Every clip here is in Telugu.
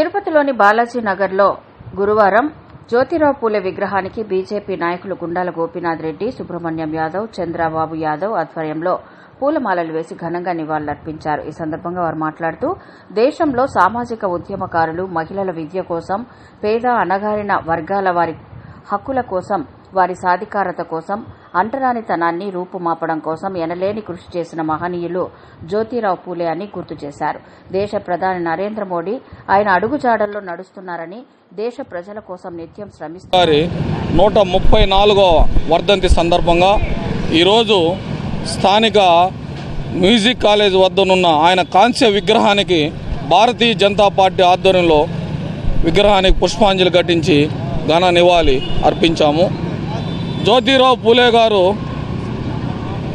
తిరుపతిలోని బాలాజీ నగర్లో గురువారం జ్యోతిరావు పూలే విగ్రహానికి బీజేపీ నాయకులు గుండాల గోపీనాథ్ రెడ్డి, సుబ్రహ్మణ్యం యాదవ్, చంద్రబాబు యాదవ్ ఆధ్వర్యంలో పూలమాలలు వేసి ఘనంగా నివాళులర్పించారు. ఈ సందర్భంగా వారు మాట్లాడుతూ దేశంలో సామాజిక ఉద్యమకారులు మహిళల విద్య కోసం, పేద అణగారిన వర్గాల వారి హక్కుల కోసం, వారి సాధికారత కోసం, అంటరానితనాన్ని రూపుమాపడం కోసం ఎనలేని కృషి చేసిన మహనీయులు జ్యోతిరావు పూలే అని గుర్తు చేశారు. దేశ ప్రధాని నరేంద్ర మోడీ ఆయన అడుగుజాడల్లో నడుస్తున్నారని, దేశ ప్రజల కోసం నిత్యం శ్రమిస్తున్నారు. 134వ వర్ధంతి సందర్భంగా ఈరోజు స్థానిక మ్యూజిక్ కాలేజ్ వద్దనున్న ఆయన కాంస్య విగ్రహానికి భారతీయ జనతా పార్టీ ఆధ్వర్యంలో విగ్రహానికి పుష్పాంజలి ఘటించి ఘన నివాళి అర్పించాము. జ్యోతిరావు పూలే గారు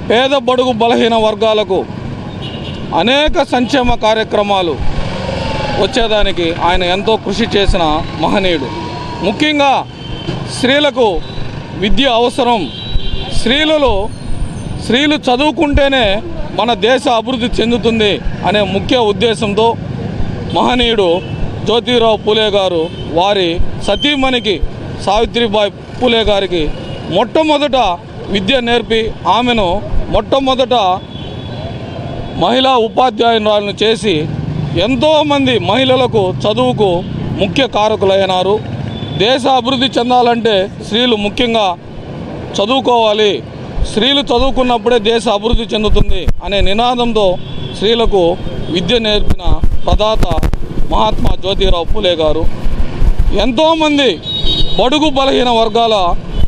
పేద బడుగు బలహీన వర్గాలకు అనేక సంక్షేమ కార్యక్రమాలు వచ్చేదానికి ఆయన ఎంతో కృషి చేసిన మహనీయుడు. ముఖ్యంగా స్త్రీలకు విద్య అవసరం, స్త్రీలు చదువుకుంటేనే మన దేశ అభివృద్ధి చెందుతుంది అనే ముఖ్య ఉద్దేశంతో మహనీయుడు జ్యోతిరావు పూలే గారు వారి సతీమణికి సావిత్రిబాయి పూలే గారికి మొట్టమొదట విద్య నేర్పి ఆమెను మొట్టమొదట మహిళా ఉపాధ్యాయురాలను చేసి ఎంతోమంది మహిళలకు చదువుకు ముఖ్య కారకులైనారు. దేశ అభివృద్ధి చెందాలంటే స్త్రీలు ముఖ్యంగా చదువుకోవాలి, స్త్రీలు చదువుకున్నప్పుడే దేశ అభివృద్ధి చెందుతుంది అనే నినాదంతో స్త్రీలకు విద్య నేర్పిన ప్రదాత మహాత్మా జ్యోతిరావు పూలే గారు. ఎంతోమంది బడుగు బలహీన వర్గాల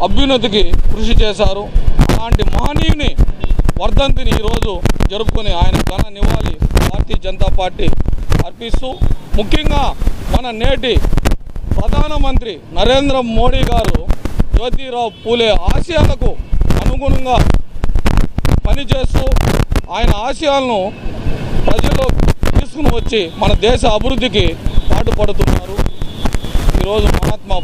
అభ్యున్నతికి కృషి చేశారు. అలాంటి మహనీయుని వర్ధంతిని ఈరోజు జరుపుకుని ఆయన ఘన నివాళి భారతీయ జనతా పార్టీ అర్పిస్తూ, ముఖ్యంగా మన నేటి ప్రధానమంత్రి నరేంద్ర మోడీ గారు జ్యోతిరావు పూలే ఆశయాలకు అనుగుణంగా పనిచేస్తూ ఆయన ఆశయాలను ప్రజల్లో తీసుకుని వచ్చి మన దేశ అభివృద్ధికి పాటుపడుతున్నారు. ఈరోజు మహాత్మా